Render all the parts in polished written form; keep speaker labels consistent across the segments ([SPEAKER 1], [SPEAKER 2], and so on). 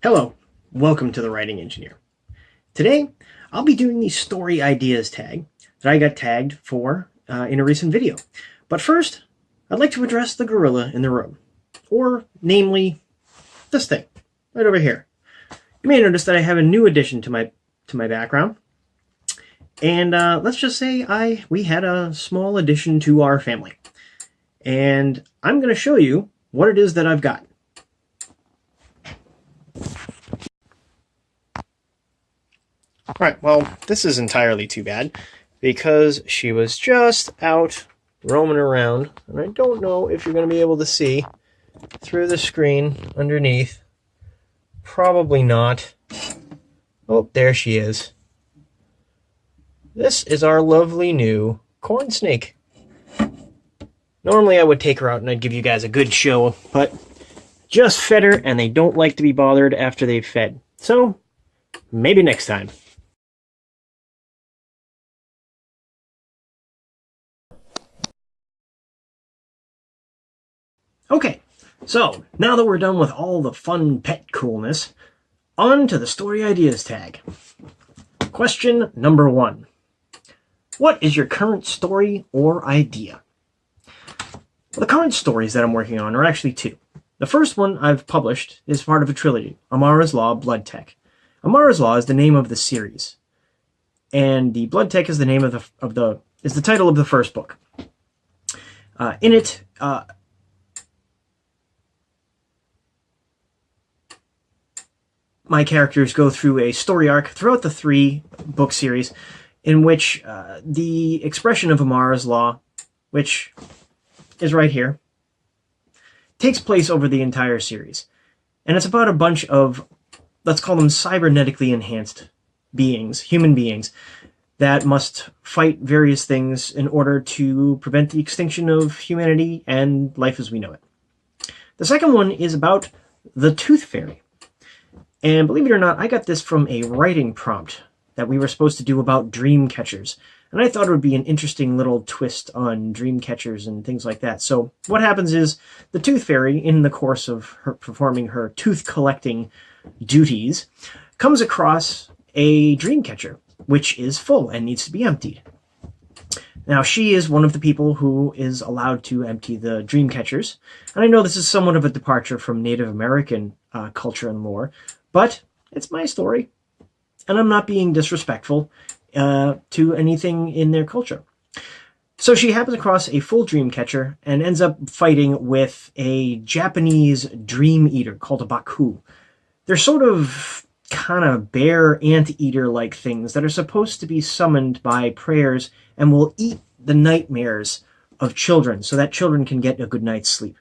[SPEAKER 1] Hello, welcome to the Writing Engineer. Today, I'll be doing the story ideas tag that I got tagged for in a recent video. But first, I'd like to address the gorilla in the room, or namely, this thing, right over here. You may notice that I have a new addition to my background, and let's just say we had a small addition to our family. And I'm going to show you what it is that I've got. Alright, well, this is entirely too bad, because she was just out roaming around, and I don't know if you're going to be able to see through the screen underneath. Probably not. Oh, there she is. This is our lovely new corn snake. Normally I would take her out and I'd give you guys a good show, but just fed her, and they don't like to be bothered after they've fed. So, maybe next time. Okay, so now that we're done with all the fun pet coolness, on to the story ideas tag. Question number 1. What is your current story or idea? Well, the current stories that I'm working on are actually 2. The first one I've published is part of a trilogy, Amara's Law, Blood Tech. Amara's Law is the name of the series, and the Blood Tech is the name of the title of the first book. In it, my characters go through a story arc throughout the 3-book series in which the expression of Amara's Law, which is right here, takes place over the entire series. And it's about a bunch of, let's call them cybernetically enhanced beings, human beings, that must fight various things in order to prevent the extinction of humanity and life as we know it. The second one is about the Tooth Fairy. And believe it or not, I got this from a writing prompt that we were supposed to do about dream catchers. And I thought it would be an interesting little twist on dream catchers and things like that. So what happens is the Tooth Fairy, in the course of her performing her tooth collecting duties, comes across a dream catcher, which is full and needs to be emptied. Now, she is one of the people who is allowed to empty the dream catchers. And I know this is somewhat of a departure from Native American culture and lore, but it's my story, and I'm not being disrespectful to anything in their culture. So she happens across a full dream catcher and ends up fighting with a Japanese dream eater called a Baku. They're sort of kind of bear anteater-like things that are supposed to be summoned by prayers and will eat the nightmares of children so that children can get a good night's sleep.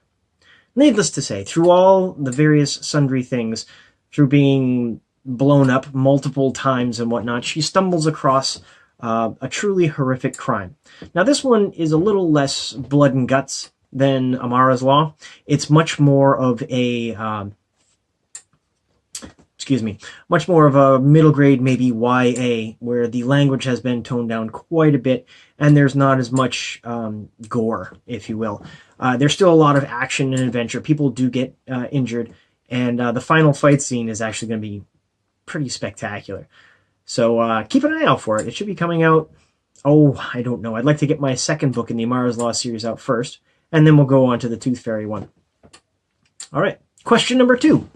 [SPEAKER 1] Needless to say, through all the various sundry things, through being blown up multiple times and whatnot, she stumbles across a truly horrific crime. Now, this one is a little less blood and guts than Amara's Law. It's much more of a, much more of a middle grade, maybe YA, where the language has been toned down quite a bit, and there's not as much gore, if you will. There's still a lot of action and adventure. People do get injured, and the final fight scene is actually going to be pretty spectacular. So keep an eye out for it. It should be coming out, I don't know. I'd like to get my second book in the Amara's Law series out first, and then we'll go on to the Tooth Fairy one. All right, question number 2.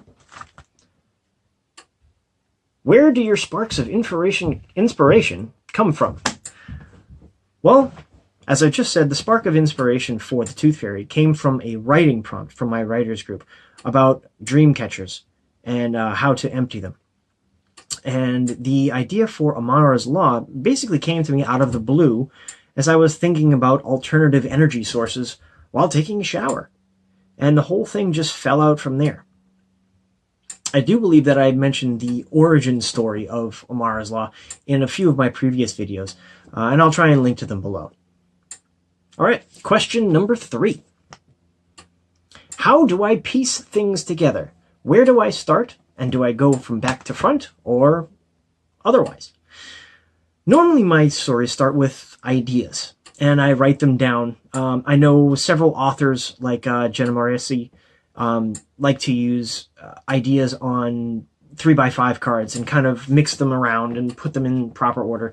[SPEAKER 1] Where do your sparks of inspiration come from? Well, as I just said, the spark of inspiration for the Tooth Fairy came from a writing prompt from my writers group about dream catchers and how to empty them. And the idea for Amara's Law basically came to me out of the blue as I was thinking about alternative energy sources while taking a shower. And the whole thing just fell out from there. I do believe that I had mentioned the origin story of Amara's Law in a few of my previous videos, and I'll try and link to them below. All right, question number 3. How do I piece things together? Where do I start? And do I go from back to front or otherwise? Normally my stories start with ideas, and I write them down. I know several authors like Jenna Morrissey like to use ideas on 3x5 cards and kind of mix them around and put them in proper order.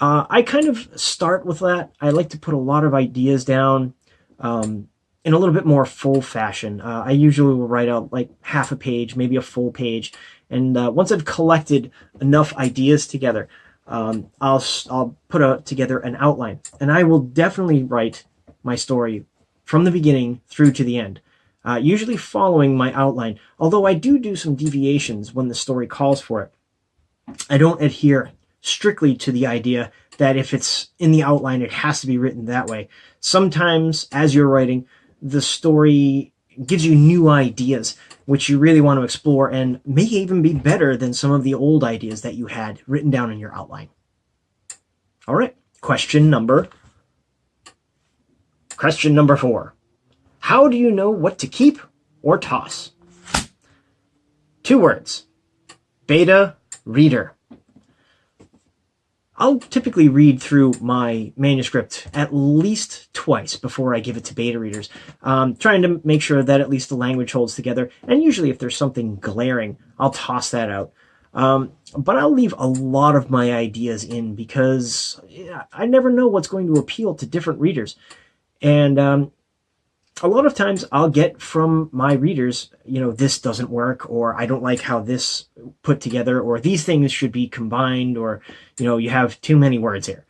[SPEAKER 1] I kind of start with that. I like to put a lot of ideas down in a little bit more full fashion. I usually will write out like half a page, maybe a full page. And once I've collected enough ideas together, I'll put together an outline. And I will definitely write my story from the beginning through to the end, usually following my outline. Although I do some deviations when the story calls for it. I don't adhere strictly to the idea that if it's in the outline, it has to be written that way. Sometimes, as you're writing, the story gives you new ideas, which you really want to explore and may even be better than some of the old ideas that you had written down in your outline. All right, question number 4. How do you know what to keep or toss? 2 words. Beta reader. I'll typically read through my manuscript at least twice before I give it to beta readers, trying to make sure that at least the language holds together. And usually if there's something glaring, I'll toss that out. But I'll leave a lot of my ideas in because I never know what's going to appeal to different readers. And a lot of times I'll get from my readers, this doesn't work, or I don't like how this put together, or these things should be combined, or, you have too many words here.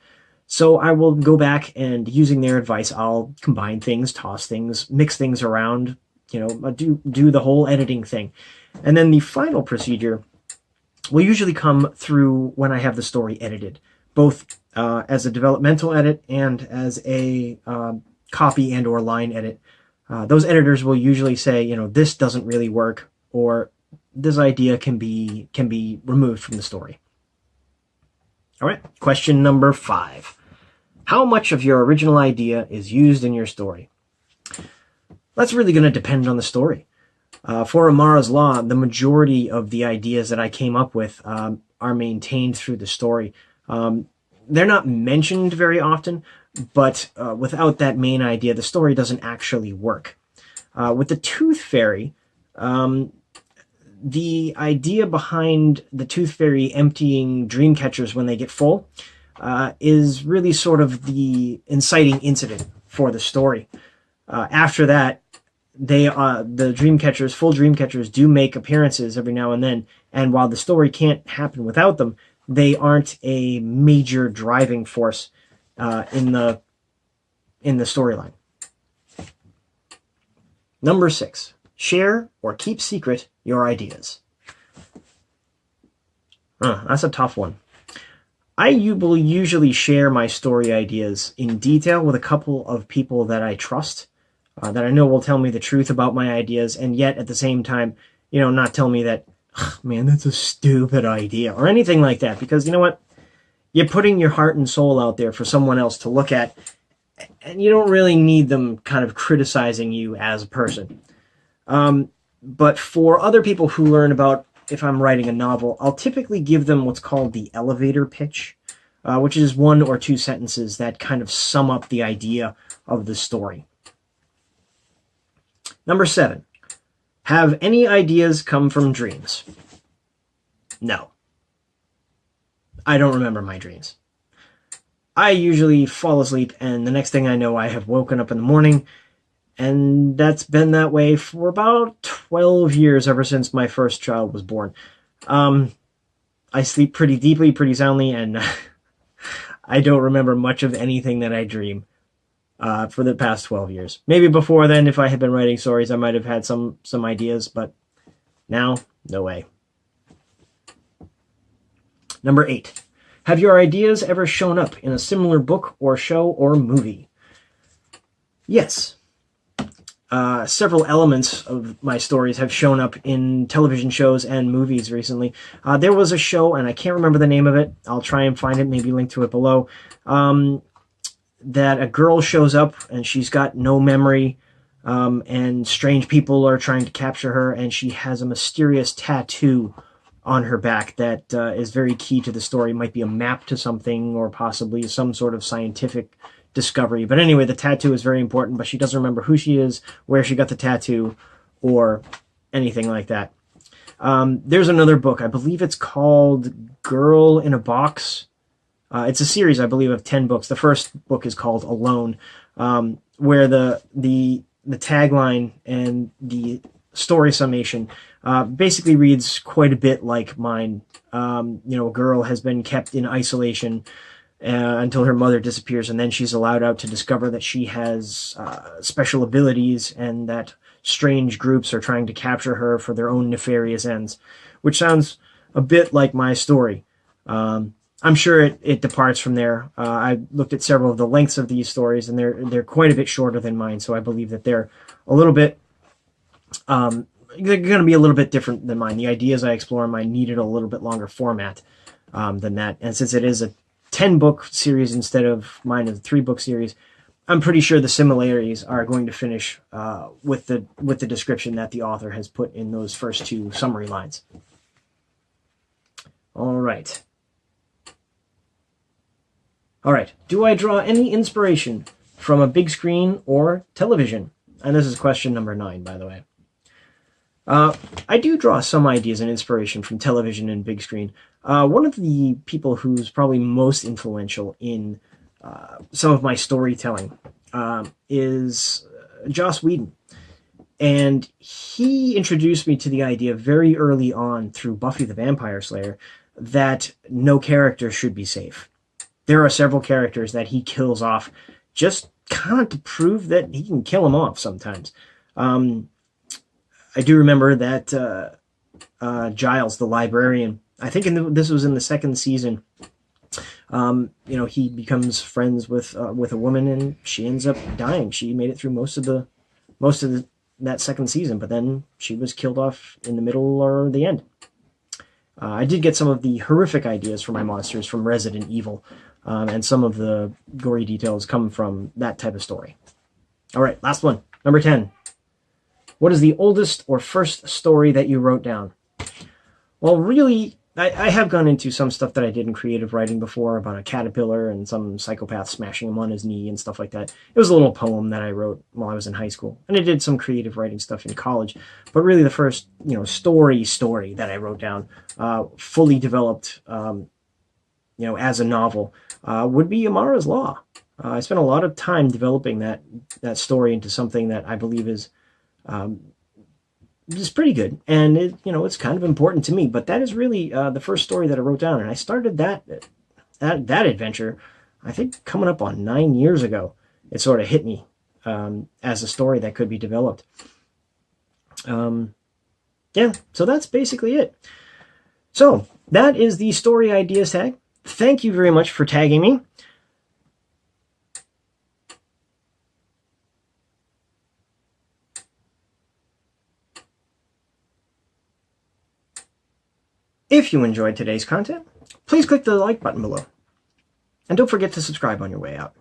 [SPEAKER 1] So I will go back and using their advice, I'll combine things, toss things, mix things around, do the whole editing thing. And then the final procedure will usually come through when I have the story edited, both as a developmental edit and as a copy and or line edit. Those editors will usually say, this doesn't really work, or this idea can be removed from the story. All right, question number 5. How much of your original idea is used in your story? That's really going to depend on the story. For Amara's Law, the majority of the ideas that I came up with are maintained through the story. They're not mentioned very often, but without that main idea, the story doesn't actually work. With the Tooth Fairy, the idea behind the Tooth Fairy emptying dream catchers when they get full is really sort of the inciting incident for the story. After that, the dream catchers, full dream catchers, do make appearances every now and then, and while the story can't happen without them, they aren't a major driving force in the storyline. Number 6, share or keep secret your ideas. That's a tough one. I will usually share my story ideas in detail with a couple of people that I trust, that I know will tell me the truth about my ideas, and yet at the same time, not tell me that, man, that's a stupid idea, or anything like that, because you know what? You're putting your heart and soul out there for someone else to look at, and you don't really need them kind of criticizing you as a person. But for other people who learn about if I'm writing a novel, I'll typically give them what's called the elevator pitch, which is 1 or 2 sentences that kind of sum up the idea of the story. Number 7, have any ideas come from dreams? No. I don't remember my dreams. I usually fall asleep, and the next thing I know, I have woken up in the morning, and that's been that way for about 12 years, ever since my first child was born. I sleep pretty deeply, pretty soundly, and I don't remember much of anything that I dream for the past 12 years. Maybe before then, if I had been writing stories, I might have had some ideas, but now, no way. Number 8. Have your ideas ever shown up in a similar book or show or movie? Yes. Several elements of my stories have shown up in television shows and movies recently. There was a show, and I can't remember the name of it. I'll try and find it, maybe link to it below, that a girl shows up, and she's got no memory, and strange people are trying to capture her, and she has a mysterious tattoo on her back that is very key to the story. It might be a map to something, or possibly some sort of scientific discovery. But anyway, the tattoo is very important, but she doesn't remember who she is, where she got the tattoo, or anything like that. There's another book. I believe it's called Girl in a Box. It's a series, I believe, of 10 books. The first book is called Alone, where the tagline and the story summation basically reads quite a bit like mine. A girl has been kept in isolation until her mother disappears, and then she's allowed out to discover that she has special abilities and that strange groups are trying to capture her for their own nefarious ends, which sounds a bit like my story. I'm sure it departs from there. I looked at several of the lengths of these stories, and they're quite a bit shorter than mine, so I believe that they're a little bit they're going to be a little bit different than mine. The ideas I explore in mine needed a little bit longer format than that, and since it is a 10-book series instead of mine is a 3-book series, I'm pretty sure the similarities are going to finish with the description that the author has put in those first 2 summary lines. All right. Do I draw any inspiration from a big screen or television? And this is question number 9, by the way. I do draw some ideas and inspiration from television and big screen. One of the people who's probably most influential in some of my storytelling is Joss Whedon. And he introduced me to the idea very early on through Buffy the Vampire Slayer that no character should be safe. There are several characters that he kills off just kind of to prove that he can kill them off sometimes. I do remember that Giles, the librarian, I think this was in the 2nd season, he becomes friends with a woman, and she ends up dying. She made it through most of that 2nd season, but then she was killed off in the middle or the end. I did get some of the horrific ideas for my monsters from Resident Evil, and some of the gory details come from that type of story. All right, last one, number 10. What is the oldest or first story that you wrote down? Well, really, I have gone into some stuff that I did in creative writing before about a caterpillar and some psychopath smashing him on his knee and stuff like that. It was a little poem that I wrote while I was in high school, and I did some creative writing stuff in college. But really, the first story that I wrote down, fully developed, as a novel, would be Amara's Law. I spent a lot of time developing that story into something that I believe is pretty good, and it's kind of important to me. But that is really the first story that I wrote down, and I started that adventure, I think, coming up on 9 years ago. It sort of hit me as a story that could be developed. So that's basically it. So that is the story ideas tag. Thank you very much for tagging me. If you enjoyed today's content, please click the like button below. And don't forget to subscribe on your way out.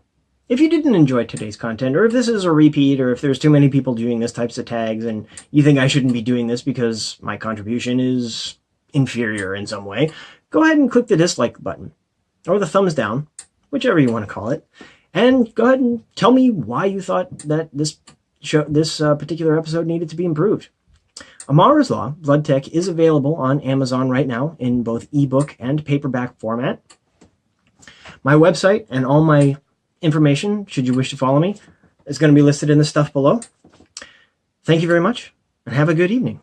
[SPEAKER 1] If you didn't enjoy today's content, or if this is a repeat, or if there's too many people doing this types of tags and you think I shouldn't be doing this because my contribution is inferior in some way, go ahead and click the dislike button or the thumbs down, whichever you want to call it, and go ahead and tell me why you thought that this particular episode needed to be improved. Amara's Law, Blood Tech, is available on Amazon right now in both ebook and paperback format. My website and all my information, should you wish to follow me, is going to be listed in the stuff below. Thank you very much, and have a good evening.